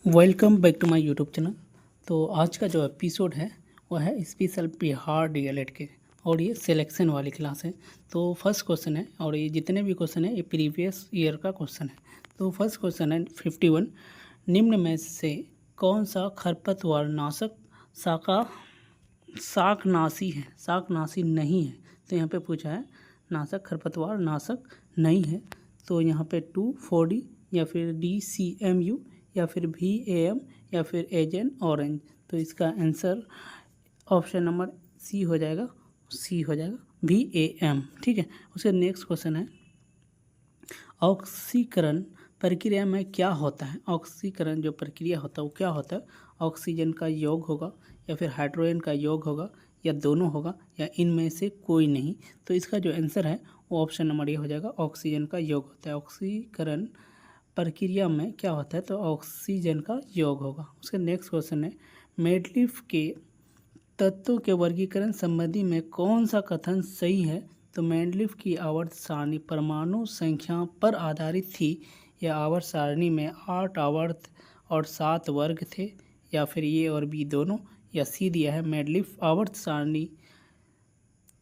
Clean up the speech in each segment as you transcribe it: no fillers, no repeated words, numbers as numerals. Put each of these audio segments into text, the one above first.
Welcome back to my YouTube channel. तो आज का जो एपिसोड है वो है स्पेशल बिहार डीएलएड के, और ये सिलेक्शन वाली क्लास है। तो फर्स्ट क्वेश्चन है, और ये जितने भी क्वेश्चन है ये प्रीवियस ईयर का क्वेश्चन है। तो फर्स्ट क्वेश्चन है 51, निम्न में से कौन सा खरपतवार नाशक शाकनाशी है, शाकनाशी नहीं है। तो यहाँ पे पूछा है नाशक खरपतवार नाशक नहीं है। तो यहाँ पे 2,4-D या फिर DCMU या फिर VAM या फिर एजेंट ऑरेंज। तो इसका आंसर ऑप्शन नंबर सी हो जाएगा, VAM। ठीक है। उसके नेक्स्ट क्वेश्चन है ऑक्सीकरण प्रक्रिया में क्या होता है। ऑक्सीकरण जो प्रक्रिया होता है वो क्या होता है। ऑक्सीजन का योग होगा या फिर हाइड्रोजन का योग होगा या दोनों होगा या इनमें से कोई नहीं। तो इसका जो आंसर है वो ऑप्शन नंबर ये हो जाएगा, ऑक्सीजन का योग होता है। ऑक्सीकरण प्रक्रिया में क्या होता है, तो ऑक्सीजन का योग होगा। उसका नेक्स्ट क्वेश्चन है मेडलिफ के तत्वों के वर्गीकरण संबंधी में कौन सा कथन सही है। तो मेडलिफ की आवर्त सारणी परमाणु संख्या पर आधारित थी। यह आवर्त सारणी में 8 आवर्त और 7 वर्ग थे, या फिर ए और बी दोनों, या सी दिया है मेडलिफ आवर्त सारणी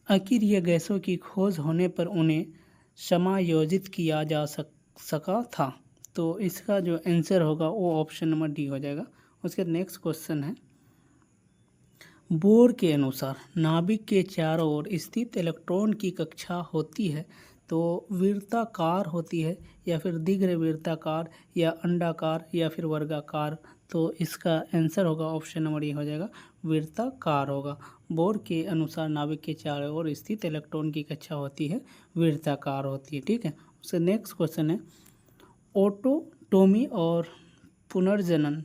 अकीय गैसों की खोज होने पर उन्हें समायोजित किया जा सका था। तो इसका जो आंसर होगा वो ऑप्शन नंबर डी हो जाएगा। उसके नेक्स्ट क्वेश्चन है बोर के अनुसार नाभिक के चारों ओर स्थित इलेक्ट्रॉन की कक्षा होती है तो वृत्ताकार होती है या फिर दीर्घ वृत्ताकार या अंडाकार या फिर वर्गाकार। तो इसका आंसर होगा ऑप्शन नंबर ए हो जाएगा, वृत्ताकार होगा। बोर के अनुसार नाभिक के चारों ओर स्थित इलेक्ट्रॉन की कक्षा होती है, वृत्ताकार होती है। ठीक है। उसका नेक्स्ट क्वेश्चन है ऑटोटोमी और पुनर्जनन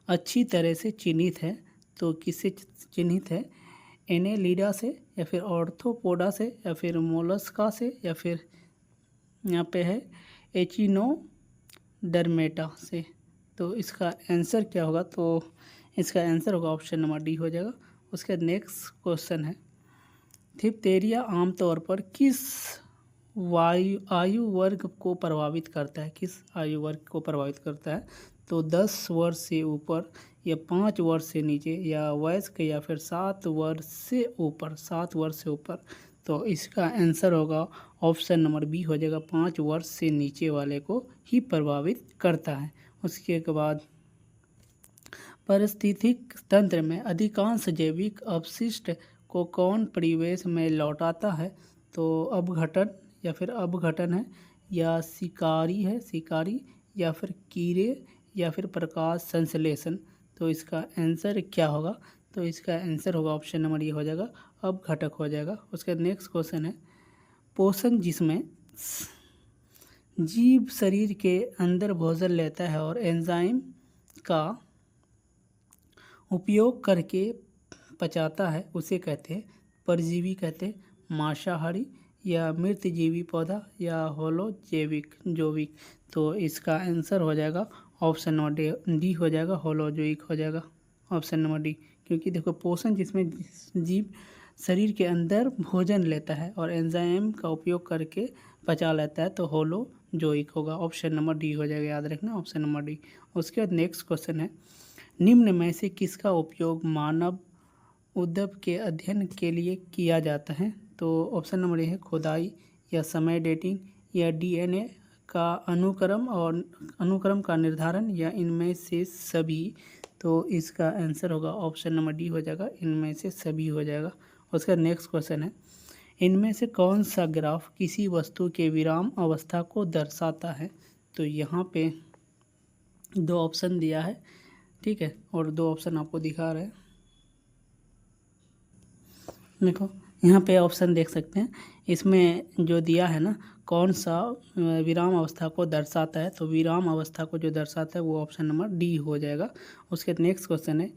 अच्छी तरह से चिन्हित है तो किससे चिन्हित है। एनेलिडा से या फिर ऑर्थोपोडा से या फिर मोलस्का से या फिर यहाँ पे है एचिनोडर्मेटा से। तो इसका आंसर क्या होगा, तो इसका आंसर होगा ऑप्शन नंबर डी हो जाएगा। उसके नेक्स्ट क्वेश्चन है डिप्थीरिया आमतौर पर किस आयु वर्ग को प्रभावित करता है, किस आयु वर्ग को प्रभावित करता है। तो 10 वर्ष से ऊपर या 5 वर्ष से नीचे या वयस्क या फिर 7 वर्ष से ऊपर, 7 वर्ष से ऊपर। तो इसका आंसर होगा ऑप्शन नंबर बी हो जाएगा, 5 वर्ष से नीचे वाले को ही प्रभावित करता है। उसके बाद पारिस्थितिक तंत्र में अधिकांश जैविक अपशिष्ट को कौन परिवेश में लौटाता है। तो अपघटन या फिर अपघटन है, या शिकारी या फिर कीड़े या फिर प्रकाश संश्लेषण। तो इसका आंसर क्या होगा, तो इसका आंसर होगा ऑप्शन नंबर ये हो जाएगा, अपघटक हो जाएगा। उसका नेक्स्ट क्वेश्चन है पोषण जिसमें जीव शरीर के अंदर भोजन लेता है और एंजाइम का उपयोग करके पचाता है उसे कहते हैं परजीवी, कहते हैं मांसाहारी या मृतजीवी पौधा या होलो जैविक। तो इसका आंसर हो जाएगा ऑप्शन नंबर डी हो जाएगा, होलोजोइक हो जाएगा ऑप्शन नंबर डी। क्योंकि देखो पोषण जिसमें जीव शरीर के अंदर भोजन लेता है और एंजाइम का उपयोग करके पचा लेता है तो होलोजोइक होगा, ऑप्शन नंबर डी हो जाएगा, याद रखना ऑप्शन नंबर डी। उसके बाद नेक्स्ट क्वेश्चन है निम्न में से किसका उपयोग मानव उद्भव के अध्ययन के लिए किया जाता है। तो ऑप्शन नंबर ए है खुदाई या समय डेटिंग या DNA का अनुक्रम का निर्धारण या इनमें से सभी। तो इसका आंसर होगा ऑप्शन नंबर डी हो जाएगा, इनमें से सभी हो जाएगा। उसका नेक्स्ट क्वेश्चन है इनमें से कौन सा ग्राफ किसी वस्तु के विराम अवस्था को दर्शाता है। तो यहाँ पे 2 ऑप्शन दिया है, ठीक है, और 2 ऑप्शन आपको दिखा रहे हैं। देखो यहाँ पे ऑप्शन देख सकते हैं, इसमें जो दिया है ना कौन सा विराम अवस्था को दर्शाता है, तो विराम अवस्था को जो दर्शाता है वो ऑप्शन नंबर डी हो जाएगा। उसके नेक्स्ट क्वेश्चन है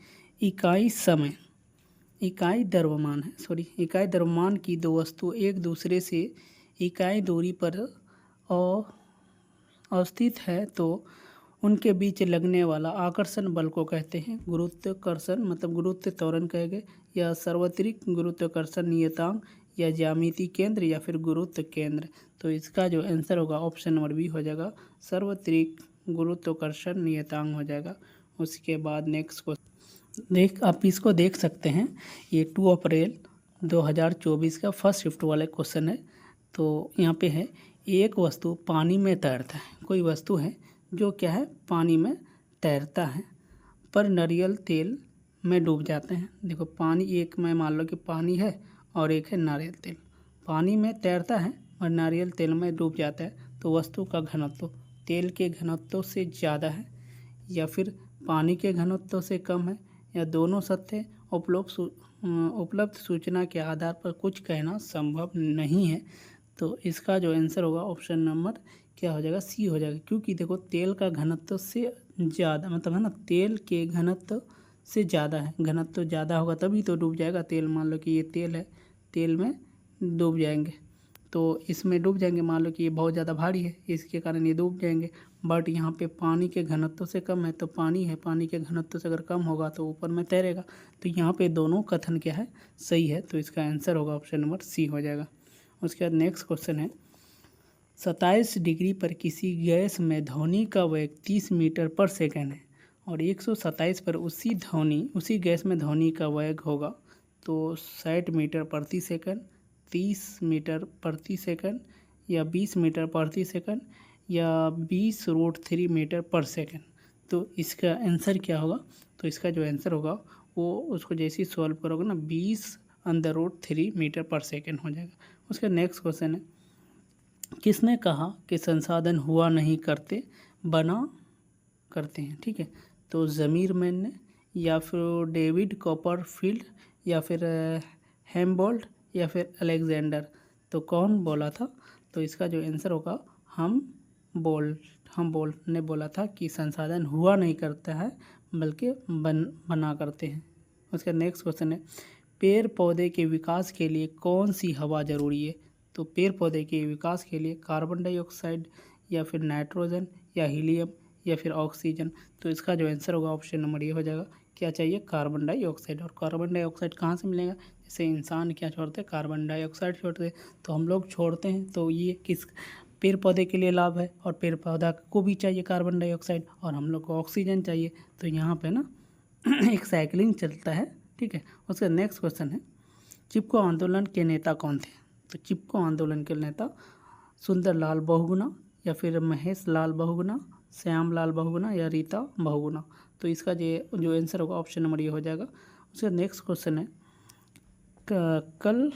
इकाई द्रव्यमान की 2 वस्तु एक दूसरे से इकाई दूरी पर अवस्थित है तो उनके बीच लगने वाला आकर्षण बल को कहते हैं गुरुत्वाकर्षण, मतलब गुरुत्व त्वरण कहेंगे, या सार्वत्रिक गुरुत्वाकर्षण नियतांक या ज्यामिति केंद्र या फिर गुरुत्व केंद्र। तो इसका जो आंसर होगा ऑप्शन नंबर बी हो जाएगा, सार्वत्रिक गुरुत्वाकर्षण नियतांक हो जाएगा। उसके बाद नेक्स्ट को आप इसको देख सकते हैं, ये 2 अप्रैल 2024 का फर्स्ट शिफ्ट वाला क्वेश्चन है। तो यहाँ पे है, एक वस्तु पानी में तैरता है, कोई वस्तु है जो क्या है पानी में तैरता है पर नारियल तेल में डूब जाते हैं। देखो पानी, एक में मान लो कि पानी है और एक है नारियल तेल, पानी में तैरता है और नारियल तेल में डूब जाता है, तो वस्तु का घनत्व तेल के घनत्व से ज़्यादा है या फिर पानी के घनत्व से कम है, या दोनों सत्य है। उपलब्ध सूचना के आधार पर कुछ कहना संभव नहीं है। तो इसका जो आंसर होगा ऑप्शन नंबर क्या हो जाएगा, सी हो जाएगा। क्योंकि देखो तेल का घनत्व से ज़्यादा, मतलब है ना, तेल के घनत्व से ज़्यादा है, घनत्व ज़्यादा होगा तभी तो डूब जाएगा तेल। मान लो कि ये तेल है, तेल में डूब जाएंगे, तो इसमें डूब जाएंगे। मान लो कि ये बहुत ज़्यादा भारी है, इसके कारण ये डूब जाएंगे। बट यहाँ पे पानी के घनत्व से कम है, तो पानी है, पानी के घनत्व से अगर कम होगा तो ऊपर में तैरेगा। तो यहाँ पे दोनों कथन क्या है, सही है। तो इसका आंसर होगा ऑप्शन नंबर सी हो जाएगा। उसके बाद नेक्स्ट क्वेश्चन है, 27 डिग्री पर किसी गैस में ध्वनि का वेग 30 मीटर पर सेकंड है और 127 पर उसी गैस में ध्वनि का वेग होगा तो 60 मीटर प्रति सेकंड, 30 मीटर प्रति सेकंड, या 20 मीटर प्रति सेकंड, या 20√3 मीटर पर सेकंड। तो इसका आंसर क्या होगा, तो इसका जो आंसर होगा वो उसको जैसे ही सॉल्व करोगे ना 20√3 मीटर पर सेकंड हो जाएगा। उसका नेक्स्ट क्वेश्चन है, किसने कहा कि संसाधन हुआ नहीं करते बना करते हैं। ठीक है, तो ज़मीर मैन ने, या फिर डेविड कॉपरफील्ड, या फिर हेम्बोल्ट, या फिर अलेक्जेंडर। तो कौन बोला था, तो इसका जो आंसर होगा हमबोल्ट ने बोला था कि संसाधन हुआ नहीं करता है बल्कि बना करते हैं। उसका नेक्स्ट क्वेश्चन है, पेड़ पौधे के विकास के लिए कौन सी हवा जरूरी है। तो पेड़ पौधे के विकास के लिए कार्बन डाइऑक्साइड, या फिर नाइट्रोजन, या हीलियम, या फिर ऑक्सीजन। तो इसका जो आंसर होगा ऑप्शन नंबर ये हो जाएगा, क्या चाहिए, कार्बन डाइऑक्साइड। और कार्बन डाइऑक्साइड कहाँ से मिलेगा, जैसे इंसान क्या छोड़ते हैं, कार्बन डाइऑक्साइड छोड़ते हैं, तो हम लोग छोड़ते हैं। तो ये किस पेड़ पौधे के लिए लाभ है, और पेड़ पौधा को भी चाहिए कार्बन डाइऑक्साइड, और हम लोग को ऑक्सीजन चाहिए। तो यहाँ पे ना एक साइकिलिंग चलता है। ठीक है, उसका नेक्स्ट क्वेश्चन है, चिपको आंदोलन के नेता कौन थे। तो चिपको आंदोलन के नेता सुंदरलाल बहुगुणा, या फिर महेश लाल बहुगुणा, श्याम लाल बहुगुणा, या रीता बहुगुणा। तो इसका जो आंसर होगा ऑप्शन नंबर ये हो जाएगा। उसका नेक्स्ट क्वेश्चन है, कल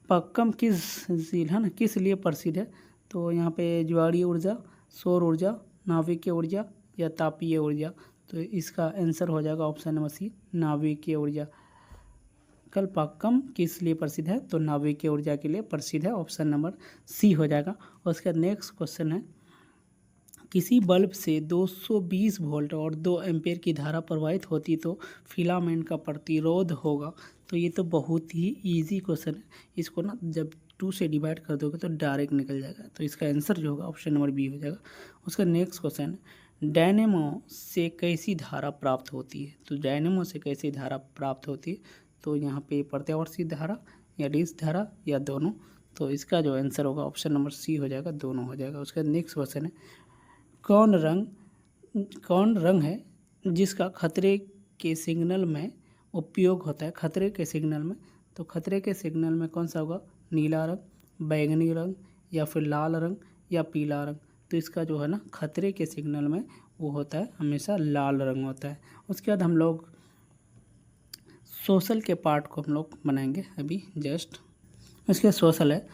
पक्कम किस झील है ना, किस लिए प्रसिद्ध है। तो यहाँ पे ज्वारीय ऊर्जा, सौर ऊर्जा, नाभिकीय ऊर्जा, या तापीय ऊर्जा। तो इसका आंसर हो जाएगा ऑप्शन नंबर सी, नाभिकीय ऊर्जा। कलपाक्कम किस लिए प्रसिद्ध है, तो नाभिकीय ऊर्जा के लिए प्रसिद्ध है, ऑप्शन नंबर सी हो जाएगा। उसका नेक्स्ट क्वेश्चन है, किसी बल्ब से 220 वोल्ट और 2 एम्पेयर की धारा प्रवाहित होती तो फिलामेंट का प्रतिरोध होगा। तो ये तो बहुत ही इजी क्वेश्चन है, इसको ना जब 2 से डिवाइड कर दोगे तो डायरेक्ट निकल जाएगा। तो इसका आंसर जो होगा ऑप्शन नंबर बी हो जाएगा। उसका नेक्स्ट क्वेश्चन है, डायनेमो से कैसी धारा प्राप्त होती है। तो डायनेमो से कैसी धारा प्राप्त होती है, तो यहाँ पे प्रत्यावर्ती धारा, या डीसी धारा, या दोनों। तो इसका जो आंसर होगा ऑप्शन नंबर सी हो जाएगा, दोनों हो जाएगा। उसका नेक्स्ट क्वेश्चन है, कौन रंग है जिसका खतरे के सिग्नल में उपयोग होता है। खतरे के सिग्नल में, तो खतरे के सिग्नल में कौन सा होगा, नीला रंग, बैंगनी रंग, या फिर लाल रंग, या पीला रंग। तो इसका जो है ना खतरे के सिग्नल में वो होता है हमेशा लाल रंग होता है। उसके बाद हम लोग सोशल के पार्ट को हम लोग बनाएंगे अभी जस्ट। उसके सोशल है,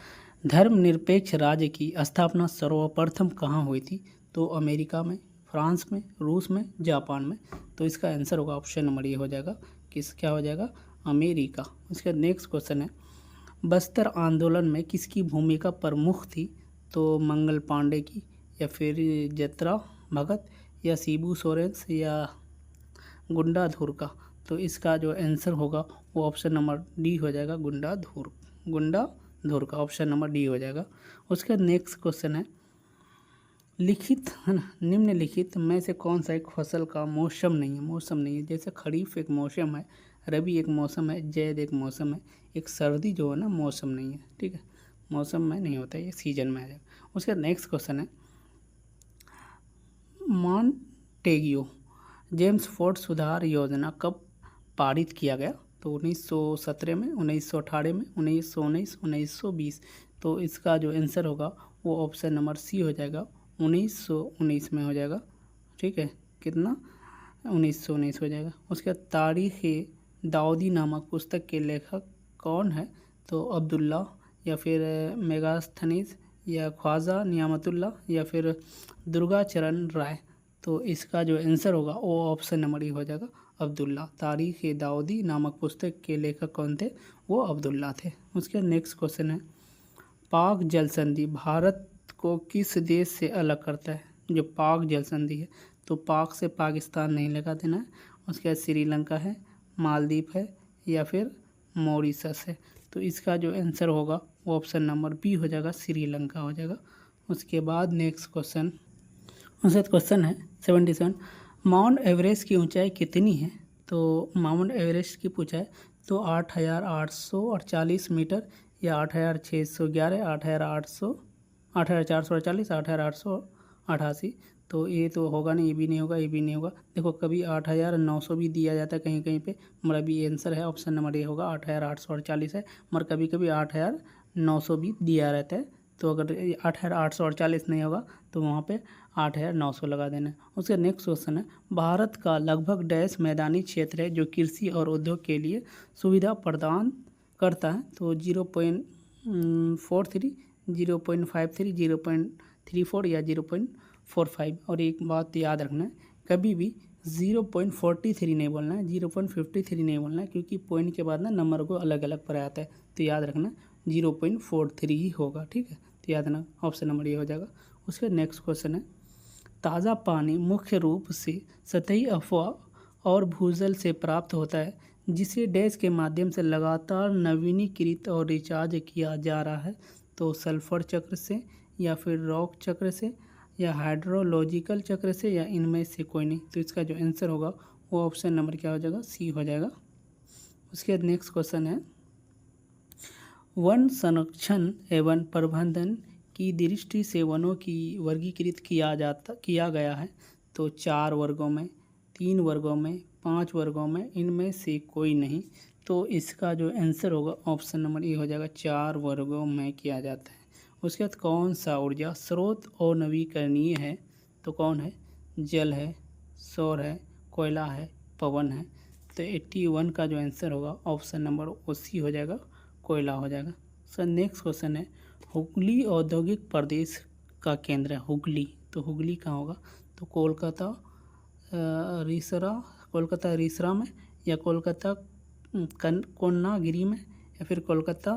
धर्मनिरपेक्ष राज्य की स्थापना सर्वप्रथम कहाँ हुई थी। तो अमेरिका में, फ्रांस में, रूस में, जापान में। तो इसका आंसर होगा ऑप्शन नंबर ये हो जाएगा, क्या हो जाएगा, अमेरिका। उसका नेक्स्ट क्वेश्चन है, बस्तर आंदोलन में किसकी भूमिका प्रमुख थी। तो मंगल पांडे की, या फिर जतरा भगत, या शिबू सोरेन, या गुंडाधुर का। तो इसका जो आंसर होगा वो ऑप्शन नंबर डी हो जाएगा, गुंडाधुर का, ऑप्शन नंबर डी हो जाएगा। उसका नेक्स्ट क्वेश्चन है, लिखित है ना, निम्नलिखित में से कौन सा एक फसल का मौसम नहीं है। जैसे खरीफ एक मौसम है, रबी एक मौसम है, जैद एक मौसम है, एक सर्दी जो है ना मौसम नहीं है। ठीक है, मौसम में नहीं होता है, ये सीजन में आ जाएगा। उसका नेक्स्ट क्वेश्चन है, मॉन्टेगियो जेम्स फोर्ड सुधार योजना कब पारित किया गया? तो 1917 में, 1918 में, 1919, 1920। तो इसका जो आंसर होगा वो ऑप्शन नंबर सी हो जाएगा, 1919 में हो जाएगा। ठीक है, कितना? 1919 हो जाएगा। उसके बाद तारीख़ दाऊदी नामक पुस्तक के लेखक कौन है? तो अब्दुल्ला, या फिर मेगास्थनीज, या ख्वाजा नियामतुल्ला, या फिर दुर्गाचरण राय। तो इसका जो आंसर होगा वो ऑप्शन नंबर ई हो जाएगा, अब्दुल्ला। तारीख़ दाऊदी नामक पुस्तक के लेखक कौन थे? वो अब्दुल्ला थे। उसके नेक्स्ट क्वेश्चन है, पाक जल संधि भारत को किस देश से अलग करता है? जो पाक जल संधि है, तो पाक से पाकिस्तान नहीं लगा देना है। उसके बाद श्रीलंका है, मालदीव है, या फिर मॉरिशस है। तो इसका जो आंसर होगा वो ऑप्शन नंबर बी हो जाएगा, श्रीलंका हो जाएगा। उसके बाद नेक्स्ट क्वेश्चन, उसके बाद क्वेश्चन है 77, माउंट एवरेस्ट की ऊंचाई कितनी है? तो माउंट एवरेस्ट की ऊंचाई तो 8,848 मीटर, या 8,611, 8,800, 8,448, 8,888। तो ये तो होगा नहीं, ये भी नहीं होगा, ये भी नहीं होगा। देखो कभी 8,900 भी दिया जाता है कहीं कहीं पे, हमारा भी आंसर है ऑप्शन नंबर ए होगा, 8,848 है। मगर कभी कभी 8,900 भी दिया रहता है। तो अगर 8,848 नहीं होगा तो वहाँ पे 8,900 लगा देना है। उसका नेक्स्ट क्वेश्चन है, भारत का लगभग डैश मैदानी क्षेत्र है जो कृषि और उद्योग के लिए सुविधा प्रदान करता है? तो 0.43, 0.53, 0.34 या 0.45। और एक बात याद रखना है, कभी भी 0.43 नहीं बोलना है, 0.53 नहीं बोलना है, क्योंकि पॉइंट के बाद ना नंबर को अलग अलग पर आता है। तो याद रखना 0.43 ही होगा। ठीक है, तो याद रखना ऑप्शन नंबर ये हो जाएगा। उसके नेक्स्ट क्वेश्चन है, ताज़ा पानी मुख्य रूप से सतही अफवाह और भूजल से प्राप्त होता है, जिसे डैश के माध्यम से लगातार नवीनीकृत और रिचार्ज किया जा रहा है? तो सल्फर चक्र से, या फिर रॉक चक्र से, या हाइड्रोलॉजिकल चक्र से, या इनमें से कोई नहीं। तो इसका जो आंसर होगा वो ऑप्शन नंबर क्या हो जाएगा? सी हो जाएगा। उसके बाद नेक्स्ट क्वेश्चन है, वन संरक्षण एवं प्रबंधन की दृष्टि से वनों की वर्गीकृत किया गया है? तो 4 वर्गों में, 3 वर्गों में, 5 वर्गों में, इनमें से कोई नहीं। तो इसका जो आंसर होगा ऑप्शन नंबर ए हो जाएगा, 4 वर्गों में किया जाता है। उसके बाद कौन सा ऊर्जा स्रोत और नवीकरणीय है? तो कौन है? जल है, सौर है, कोयला है, पवन है। तो 81 का जो आंसर होगा ऑप्शन नंबर ओ सी हो जाएगा, कोयला हो जाएगा। सर नेक्स्ट क्वेश्चन है, हुगली औद्योगिक प्रदेश का केंद्र है। हुगली, तो हुगली कहाँ होगा? तो कोलकाता रिसरा में, या कोलकाता कोन्नागिरी में, या फिर कोलकाता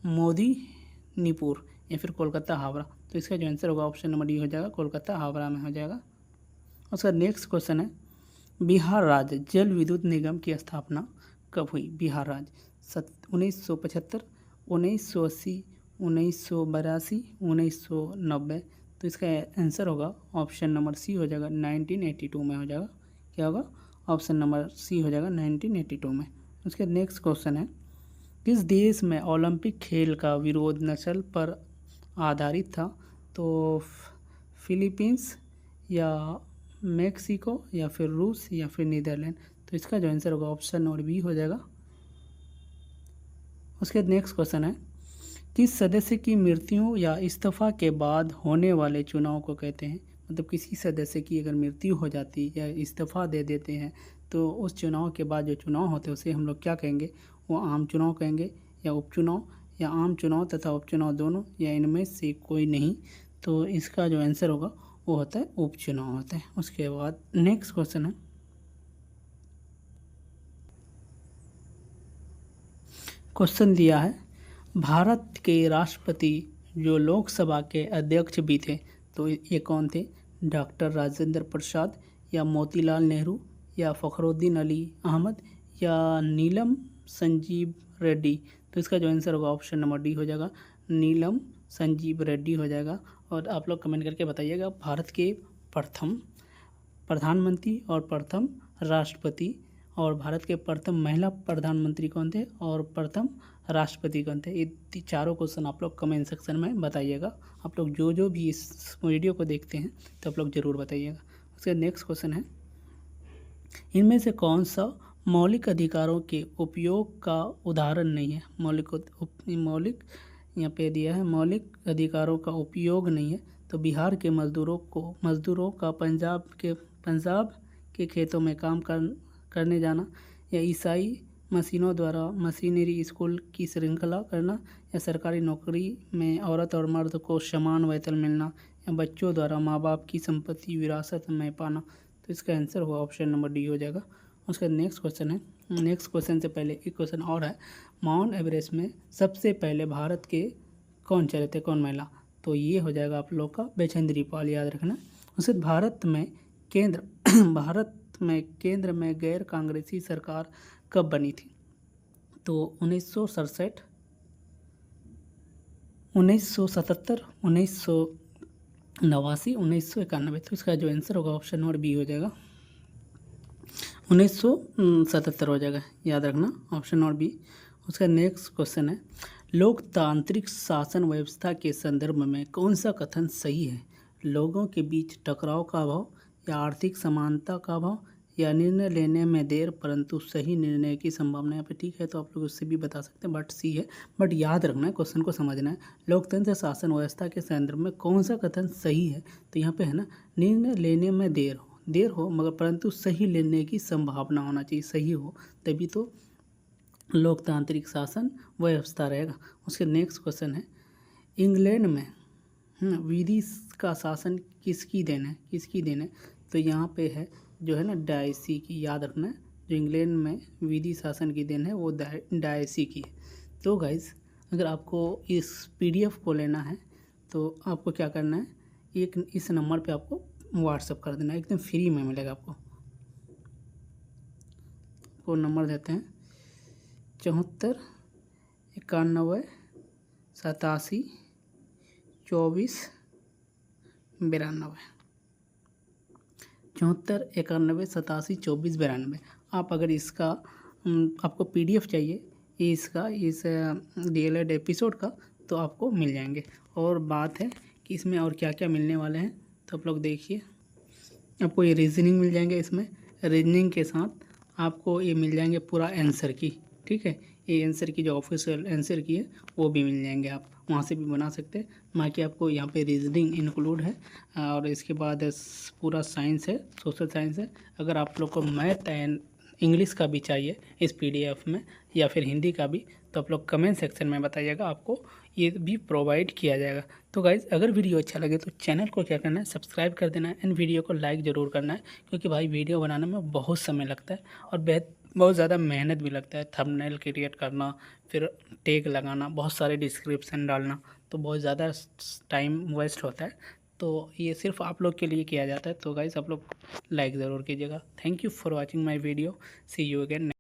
मोदीनीपुर, या फिर कोलकाता हावड़ा। तो इसका जो आंसर होगा ऑप्शन नंबर डी हो जाएगा, कोलकाता हावड़ा में हो जाएगा। उसका नेक्स्ट क्वेश्चन है, बिहार राज्य जल विद्युत निगम की स्थापना कब हुई? बिहार राज्य 1975, 1980, 1982, 1990। तो इसका आंसर होगा ऑप्शन नंबर सी हो जाएगा, 1982 में हो जाएगा। क्या होगा? ऑप्शन नंबर सी हो जाएगा, 1982 में। उसके नेक्स्ट क्वेश्चन है, किस देश में ओलंपिक खेल का विरोध नस्ल पर आधारित था? तो फिलीपींस, या मेक्सिको, या फिर रूस, या फिर नीदरलैंड। तो इसका जो आंसर होगा ऑप्शन नंबर बी हो जाएगा। उसके नेक्स्ट क्वेश्चन है, किस सदस्य की मृत्यु या इस्तीफा के बाद होने वाले चुनाव को कहते हैं? मतलब किसी सदस्य की अगर मृत्यु हो जाती है या इस्तीफा दे देते हैं तो उस चुनाव के बाद जो चुनाव होते हैं उसे हम लोग क्या कहेंगे? वो आम चुनाव कहेंगे, या उपचुनाव, या आम चुनाव तथा उपचुनाव दोनों, या इनमें से कोई नहीं। तो इसका जो आंसर होगा वो होता है उपचुनाव होता है। उसके बाद नेक्स्ट क्वेश्चन है, क्वेश्चन दिया है, भारत के राष्ट्रपति जो लोकसभा के अध्यक्ष भी थे, तो ये कौन थे? डॉक्टर राजेंद्र प्रसाद, या मोतीलाल नेहरू, या फ़खरुद्दीन अली अहमद, या नीलम संजीव रेड्डी। तो इसका जो आंसर होगा ऑप्शन नंबर डी हो जाएगा, नीलम संजीव रेड्डी हो जाएगा। और आप लोग कमेंट करके बताइएगा भारत के प्रथम प्रधानमंत्री और प्रथम राष्ट्रपति और भारत के प्रथम महिला प्रधानमंत्री कौन थे और प्रथम राष्ट्रपति कौन थे? ये चारों क्वेश्चन आप लोग कमेंट सेक्शन में बताइएगा। आप लोग जो भी इस वीडियो को देखते हैं तो आप लोग ज़रूर बताइएगा। उसके नेक्स्ट क्वेश्चन है, इनमें से कौन सा मौलिक अधिकारों के उपयोग का उदाहरण नहीं है? मौलिक यहाँ पे दिया है, मौलिक अधिकारों का उपयोग नहीं है। तो बिहार के मज़दूरों का पंजाब के खेतों में काम करने जाना, या ईसाई मशीनों द्वारा मशीनरी स्कूल की श्रृंखला करना, या सरकारी नौकरी में औरत और मर्द को समान वेतन मिलना, या बच्चों द्वारा माँ बाप की संपत्ति विरासत में पाना। तो इसका आंसर होगा ऑप्शन नंबर डी हो जाएगा। उसका नेक्स्ट क्वेश्चन है, नेक्स्ट क्वेश्चन से पहले एक क्वेश्चन और है, माउंट एवरेस्ट में सबसे पहले भारत के कौन चढ़े थे, कौन महिला? तो ये हो जाएगा आप लोग का बछेंद्री पाल, याद रखना। उसके भारत में केंद्र में गैर कांग्रेसी सरकार कब बनी थी? तो 1967, 1977, 1989, 1991। तो इसका जो आंसर होगा ऑप्शन नंबर बी हो जाएगा, 1977 हो जाएगा, याद रखना ऑप्शन नंबर बी। उसका नेक्स्ट क्वेश्चन है, लोकतांत्रिक शासन व्यवस्था के संदर्भ में कौन सा कथन सही है? लोगों के बीच टकराव का अभाव, या आर्थिक समानता का अभाव, या निर्णय लेने में देर परंतु सही निर्णय की संभावना। यहाँ पे ठीक है तो आप लोग उससे भी बता सकते हैं, बट सी है। बट याद रखना है, क्वेश्चन को समझना है, लोकतंत्र शासन व्यवस्था के संदर्भ में कौन सा कथन सही है? तो यहाँ पे है ना, निर्णय लेने में देर हो मगर परंतु सही लेने की संभावना होना चाहिए, सही हो, तभी तो लोकतांत्रिक शासन व्यवस्था रहेगा। उसके नेक्स्ट क्वेश्चन है, इंग्लैंड में विधि का शासन किसकी देन है? तो यहाँ पे है जो है ना डायसी की, याद रखना है, जो इंग्लैंड में विधि शासन की देन है वो डायसी की है। तो गाइज अगर आपको इस PDF को लेना है तो आपको क्या करना है, एक इस नंबर पे आपको व्हाट्सअप कर देना, एकदम फ्री में मिलेगा आपको। वो नंबर देते हैं 74 91 87 24 92, 74 91 87 24 92। आप अगर इसका आपको PDF चाहिए इस DLED एपिसोड का तो आपको मिल जाएंगे। और बात है कि इसमें और क्या क्या मिलने वाले हैं, तो आप लोग देखिए, आपको ये रीजनिंग मिल जाएंगे, इसमें रीजनिंग के साथ आपको ये मिल जाएंगे पूरा आंसर की, ठीक है, ये आंसर की जो ऑफिशियल आंसर की है वो भी मिल जाएंगे, आप वहाँ से भी बना सकते हैं। बाकी आपको यहाँ पे रीजनिंग इंक्लूड है, और इसके बाद पूरा साइंस है, सोशल साइंस है। अगर आप लोग को मैथ एंड इंग्लिश का भी चाहिए इस PDF में, या फिर हिंदी का भी, तो आप लोग कमेंट सेक्शन में बताइएगा, आपको ये भी प्रोवाइड किया जाएगा। तो गाइज़ अगर वीडियो अच्छा लगे तो चैनल को क्या करना है, सब्सक्राइब कर देना है, एंड वीडियो को लाइक ज़रूर करना है, क्योंकि भाई वीडियो बनाने में बहुत समय लगता है और बहुत ज़्यादा मेहनत भी लगता है। थंबनेल क्रिएट करना, फिर टैग लगाना, बहुत सारे डिस्क्रिप्शन डालना, तो बहुत ज़्यादा टाइम वेस्ट होता है। तो ये सिर्फ आप लोग के लिए किया जाता है। तो गाइज़ आप लोग लाइक ज़रूर कीजिएगा। Thank you for watching my video, see you again.